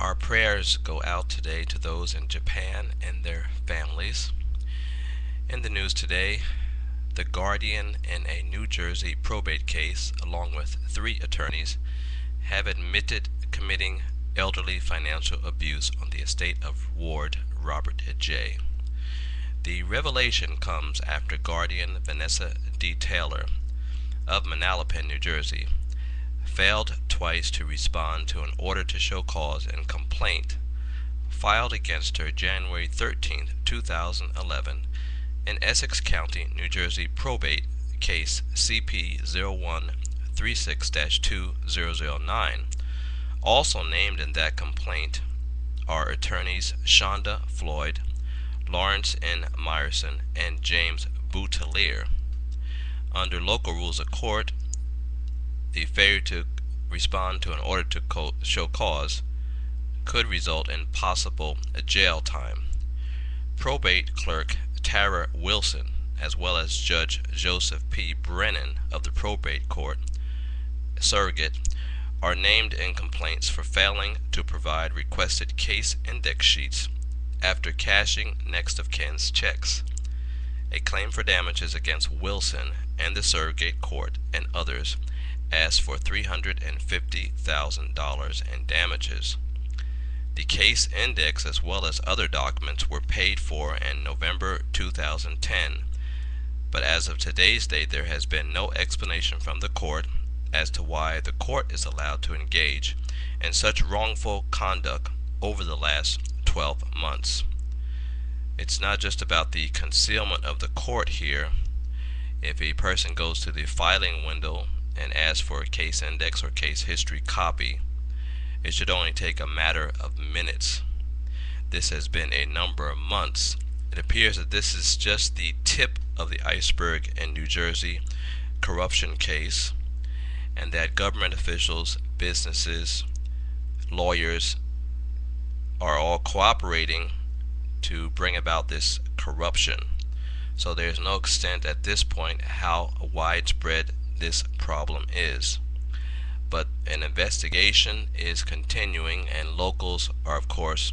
Our prayers go out today to those in Japan and their families. In the news today, the guardian in a New Jersey probate case, along with 3 attorneys, have admitted committing elderly financial abuse on the estate of Ward Robert J. The revelation comes after guardian Vanessa D. of Manalapan, New Jersey, failed twice to respond to an order to show cause and complaint filed against her January 13, 2011 in Essex County, New Jersey probate case CP 0136-2009. Also named in that complaint are attorneys Shonda Floyd, Lawrence N. Myerson, and James Boutelier. Under local rules of court, the failure to respond to an order to show cause could result in possible jail time. Probate clerk Tara Wilson, as well as Judge Joseph P. Brennan of the probate court surrogate, are named in complaints for failing to provide requested case index sheets after cashing next of kin's checks. A claim for damages against Wilson and the surrogate court and others asked for $350,000 in damages. The case index, as well as other documents, were paid for in November 2010, but as of today's date there has been no explanation from the court as to why the court is allowed to engage in such wrongful conduct over the last 12 months. It's not just about the concealment of the court here. If a person goes to the filing window and asks for a case index or case history copy, it should only take a matter of minutes. This has been a number of months. It appears that this is just the tip of the iceberg in New Jersey corruption case, and that government officials, businesses, lawyers are all cooperating to bring about this corruption. So there's no extent at this point how widespread this problem is. But an investigation is continuing, and locals are of course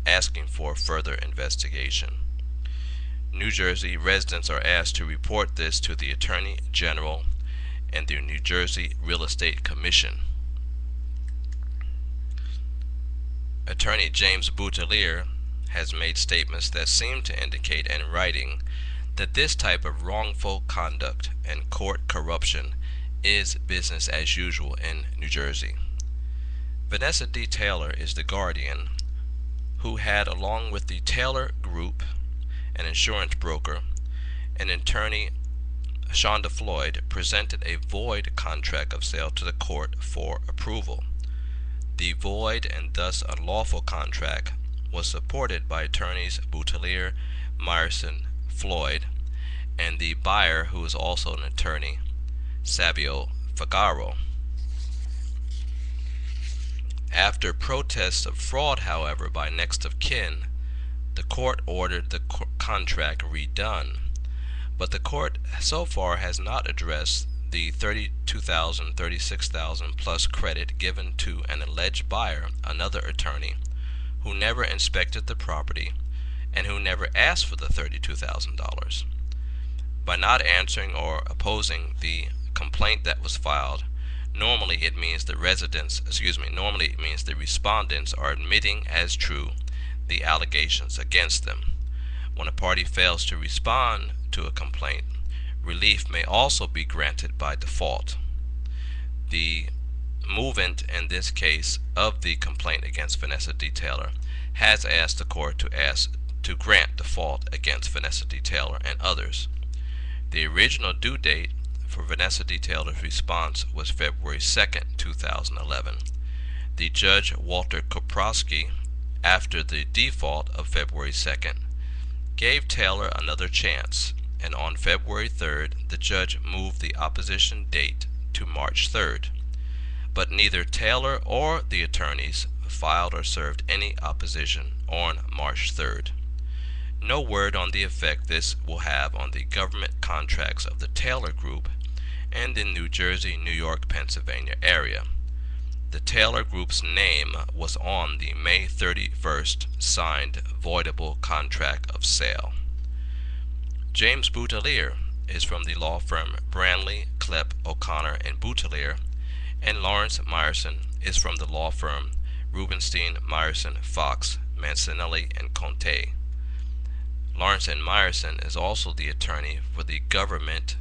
asking for further investigation. New Jersey residents are asked to report this to the Attorney General and the New Jersey Real Estate Commission. Attorney James Boutelier has made statements that seem to indicate in writing that this type of wrongful conduct and court corruption is business as usual in New Jersey. Vanessa D. Taylor is the guardian who had, along with the Taylor Group, an insurance broker, and attorney Shonda Floyd, presented a void contract of sale to the court for approval. The void and thus unlawful contract was supported by attorneys Boutelier, Myerson, Floyd, and the buyer, who is also an attorney, Savio Fagaro. After protests of fraud, however, by next of kin, the court ordered the contract redone. But the court so far has not addressed the $32,000, $36,000 plus credit given to an alleged buyer, another attorney, who never inspected the property and who never asked for the $32,000. By not answering or opposing the complaint that was filed, normally it means the respondents are admitting as true the allegations against them. When a party fails to respond to a complaint, relief may also be granted by default. The movant in this case of the complaint against Vanessa D. Taylor has asked the court to grant default against Vanessa D. Taylor and others. The original due date for Vanessa D. Taylor's response was February 2nd, 2011. The judge, Walter Koprowski, after the default of February 2nd, gave Taylor another chance, and on February 3rd, the judge moved the opposition date to March 3rd. But neither Taylor or the attorneys filed or served any opposition on March 3rd. No word on the effect this will have on the government contracts of the Taylor Group and in New Jersey, New York, Pennsylvania area. the Taylor Group's name was on the May 31st signed voidable contract of sale. James Boutelier is from the law firm Branley, Klepp, O'Connor, and Boutelier, and Lawrence Meyerson is from the law firm Rubenstein, Meyerson, Fox, Mancinelli, and Conte. Lawrence and Meyerson is also the attorney for the Government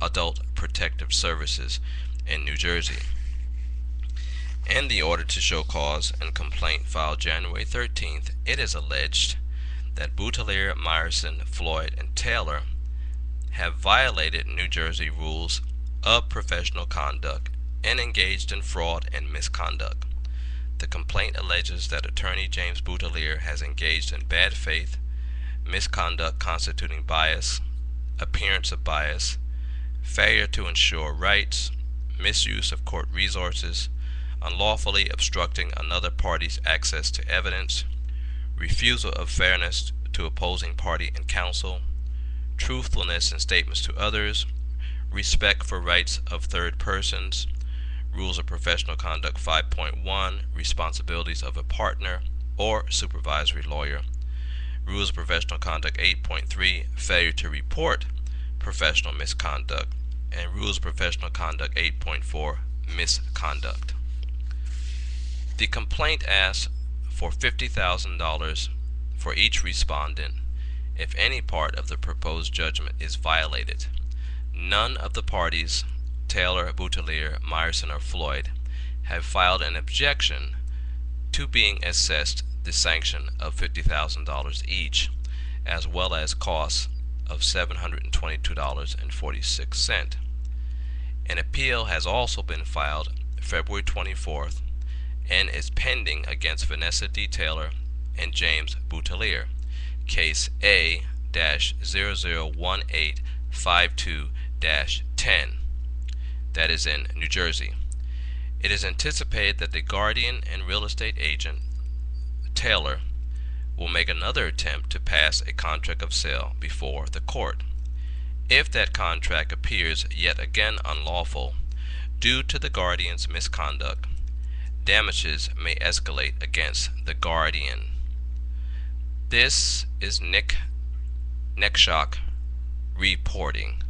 Adult Protective Services in New Jersey. In the order to show cause and complaint filed January 13th, it is alleged that Boutelier, Meyerson, Floyd, and Taylor have violated New Jersey rules of professional conduct and engaged in fraud and misconduct. The complaint alleges that attorney James Boutelier has engaged in bad faith, misconduct constituting bias, appearance of bias, failure to ensure rights, misuse of court resources, unlawfully obstructing another party's access to evidence, refusal of fairness to opposing party and counsel, truthfulness in statements to others, respect for rights of third persons, Rules of Professional Conduct 5.1, responsibilities of a partner or supervisory lawyer, Rules of Professional Conduct 8.3, failure to report professional misconduct, and Rules of Professional Conduct 8.4, misconduct. The complaint asks for $50,000 for each respondent if any part of the proposed judgment is violated. None of the parties, Taylor, Boutelier, Meyerson, or Floyd, have filed an objection to being assessed the sanction of $50,000 each, as well as costs of $722.46. An appeal has also been filed February 24th and is pending against Vanessa D. Taylor and James Boutelier, case A-001852-10, that is in New Jersey. It is anticipated that the guardian and real estate agent, Taylor, will make another attempt to pass a contract of sale before the court. If that contract appears yet again unlawful due to the guardian's misconduct, damages may escalate against the guardian. This is Nick Neckshock reporting.